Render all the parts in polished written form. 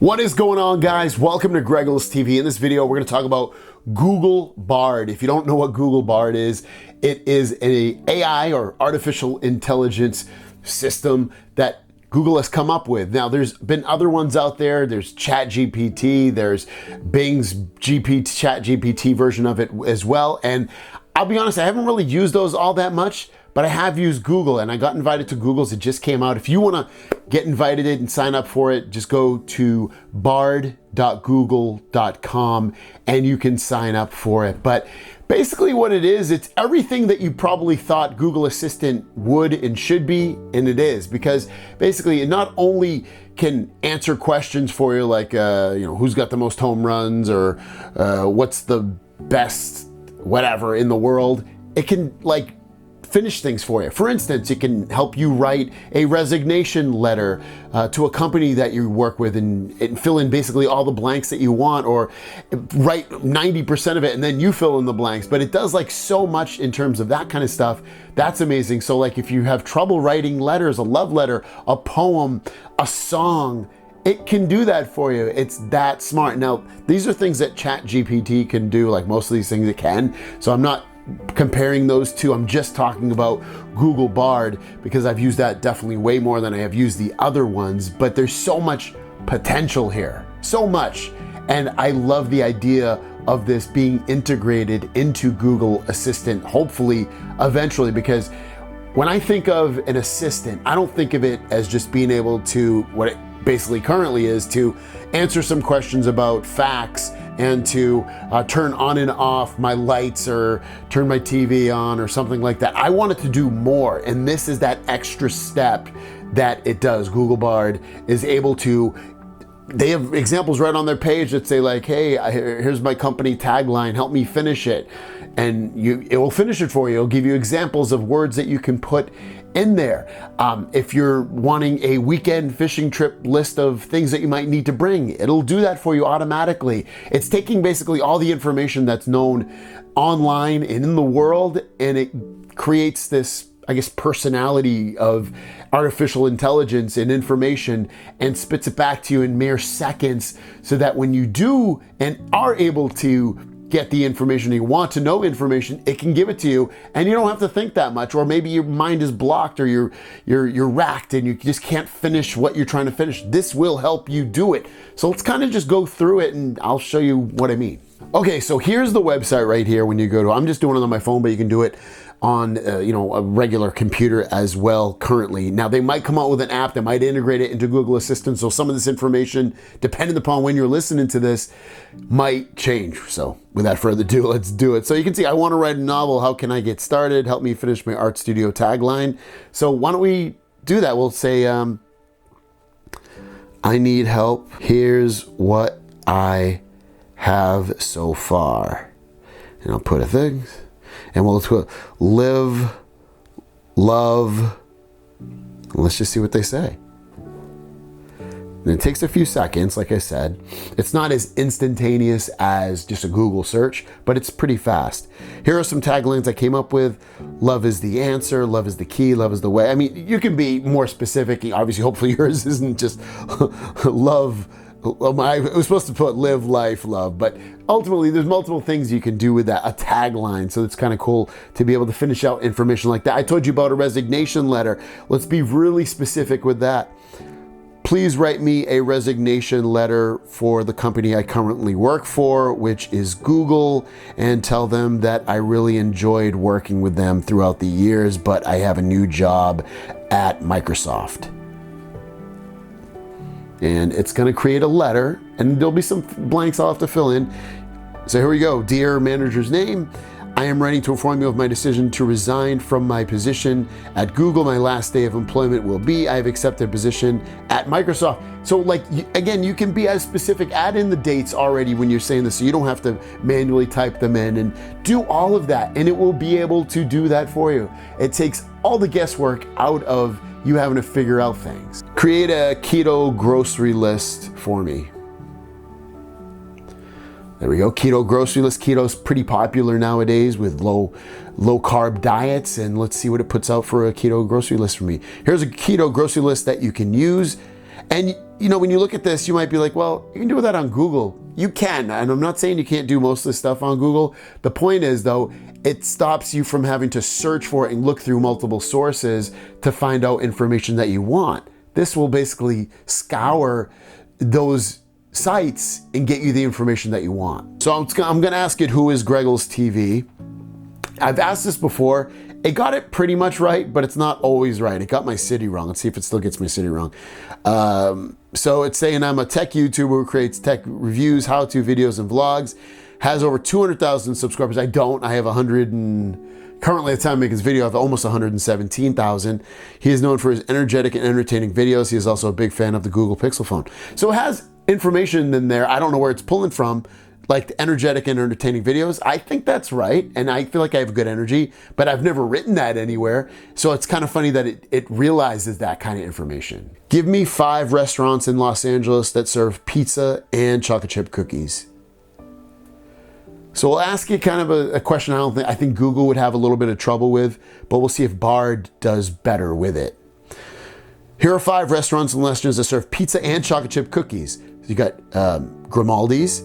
What is going on, guys? Welcome to Gregulous TV. In this video, we're going to talk about Google Bard. If you don't know what Google Bard is, it is an AI or artificial intelligence system that Google has come up with. Now, there's been other ones out there. There's ChatGPT, there's Bing's ChatGPT version of it as well. And I'll be honest, I haven't really used those all that much, but I have used Google, and I got invited to Google's. It just came out. If you want to get invited and sign up for it, just go to bard.google.com and you can sign up for it. But basically what it is, it's everything that you probably thought Google Assistant would and should be, and it is, because basically it not only can answer questions for you like, who's got the most home runs, or what's the best whatever in the world. It can finish things for you. For instance, it can help you write a resignation letter to a company that you work with and fill in basically all the blanks that you want, or write 90% of it and then you fill in the blanks. But it does so much in terms of that kind of stuff. That's amazing. So if you have trouble writing letters, a love letter, a poem, a song, it can do that for you. It's that smart. Now, these are things that ChatGPT can do, most of these things it can. So I'm not comparing those two. I'm just talking about Google Bard because I've used that definitely way more than I have used the other ones. But there's so much potential here, so much. And I love the idea of this being integrated into Google Assistant, hopefully, eventually, because when I think of an assistant, I don't think of it as just being able to, what it basically currently is, to answer some questions about facts and to turn on and off my lights or turn my TV on or something like that. I want it to do more, and this is that extra step that it does. Google Bard is able to, they have examples right on their page that say hey, here's my company tagline, help me finish it. And it will finish it for you. It'll give you examples of words that you can put in there. If you're wanting a weekend fishing trip list of things that you might need to bring, it'll do that for you automatically. It's taking basically all the information that's known online and in the world, and it creates this, personality of artificial intelligence and information, and spits it back to you in mere seconds, so that when you do and are able to get the information, you want to know information, it can give it to you, and you don't have to think that much. Or maybe your mind is blocked, or you're racked and you just can't finish what you're trying to finish. This will help you do it. So let's kind of just go through it and I'll show you what I mean. Okay, so here's the website right here. When you go to, I'm just doing it on my phone, but you can do it on a regular computer as well currently. Now, they might come out with an app that might integrate it into Google Assistant, so some of this information, depending upon when you're listening to this, might change. So without further ado, let's do it. So you can see, I want to write a novel. How can I get started? Help me finish my art studio tagline. So why don't we do that? We'll say, I need help. Here's what I have so far. And I'll put a thing. And we'll live, love. Let's just see what they say. And it takes a few seconds, like I said. It's not as instantaneous as just a Google search, but it's pretty fast. Here are some taglines I came up with. Love is the answer, love is the key, love is the way. I mean, you can be more specific. Obviously, hopefully yours isn't just love. I was supposed to put live, life, love, but ultimately there's multiple things you can do with that, a tagline. So it's kind of cool to be able to finish out information like that. I told you about a resignation letter. Let's be really specific with that. Please write me a resignation letter for the company I currently work for, which is Google, and tell them that I really enjoyed working with them throughout the years, but I have a new job at Microsoft. And it's going to create a letter, and there'll be some blanks I'll have to fill in. So here we go. Dear manager's name, I am writing to inform you of my decision to resign from my position at Google. My last day of employment will be, I have accepted a position at Microsoft. So again, you can be as specific, add in the dates already when you're saying this, so you don't have to manually type them in, and do all of that, and it will be able to do that for you. It takes all the guesswork out of you having to figure out things. Create a keto grocery list for me. There we go, keto grocery list. Keto's pretty popular nowadays with low carb diets, and let's see what it puts out for a keto grocery list for me. Here's a keto grocery list that you can use, and when you look at this, you might be like, well, you can do that on Google. You can, and I'm not saying you can't do most of this stuff on Google. The point is, though, it stops you from having to search for it and look through multiple sources to find out information that you want. This will basically scour those sites and get you the information that you want. So I'm gonna ask it, who is Greggles TV? I've asked this before. It got it pretty much right, but it's not always right. It got my city wrong. Let's see if it still gets my city wrong. So it's saying I'm a tech YouTuber who creates tech reviews, how-to videos, and vlogs. Has over 200,000 subscribers. I don't. I have 100 and currently at the time of making this video, I have almost 117,000. He is known for his energetic and entertaining videos. He is also a big fan of the Google Pixel phone. So it has information in there. I don't know where it's pulling from, like the energetic and entertaining videos. I think that's right, and I feel like I have good energy, but I've never written that anywhere. So it's kind of funny that it realizes that kind of information. Give me 5 restaurants in Los Angeles that serve pizza and chocolate chip cookies. So we'll ask you kind of a question I think Google would have a little bit of trouble with, but we'll see if Bard does better with it. Here are 5 restaurants in Los Angeles that serve pizza and chocolate chip cookies. So you got Grimaldi's,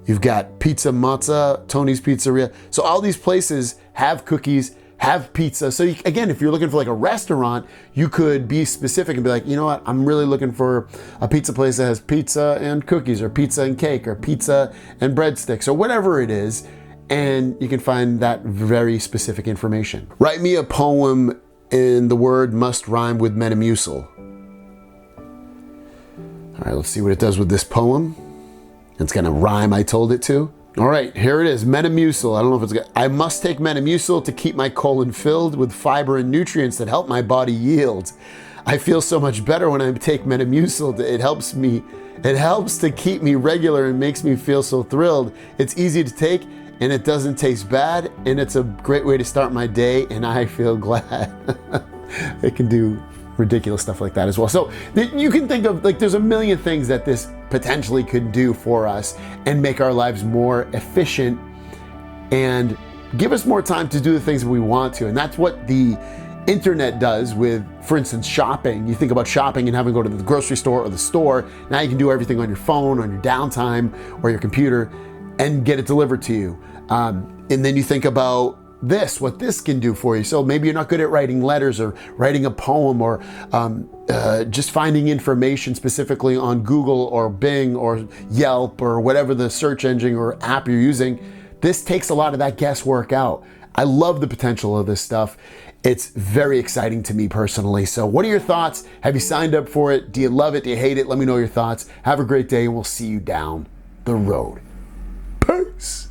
you've got Pizza Mazza, Tony's Pizzeria. So all these places have cookies, have pizza. So again, if you're looking for like a restaurant, you could be specific and be like, you know what, I'm really looking for a pizza place that has pizza and cookies, or pizza and cake, or pizza and breadsticks, or whatever it is. And you can find that very specific information. Write me a poem and the word must rhyme with Metamucil. All right, let's see what it does with this poem. It's gonna rhyme, I told it to. All right, here it is, Metamucil. I don't know if it's good. I must take Metamucil to keep my colon filled with fiber and nutrients that help my body yield. I feel so much better when I take Metamucil. It helps to keep me regular and makes me feel so thrilled. It's easy to take and it doesn't taste bad, and it's a great way to start my day, and I feel glad. It can do ridiculous stuff like that as well. So you can think of, like, there's a million things that this potentially could do for us and make our lives more efficient and give us more time to do the things that we want to. And that's what the internet does with, for instance, shopping. You think about shopping and having to go to the grocery store or the store. Now you can do everything on your phone, on your downtime, or your computer, and get it delivered to you. And then you think about what this can do for you. So maybe you're not good at writing letters or writing a poem, or just finding information specifically on Google or Bing or Yelp or whatever the search engine or app you're using. This takes a lot of that guesswork out. I love the potential of this stuff. It's very exciting to me personally. So what are your thoughts? Have you signed up for it? Do you love it? Do you hate it? Let me know your thoughts. Have a great day, and we'll see you down the road. Peace.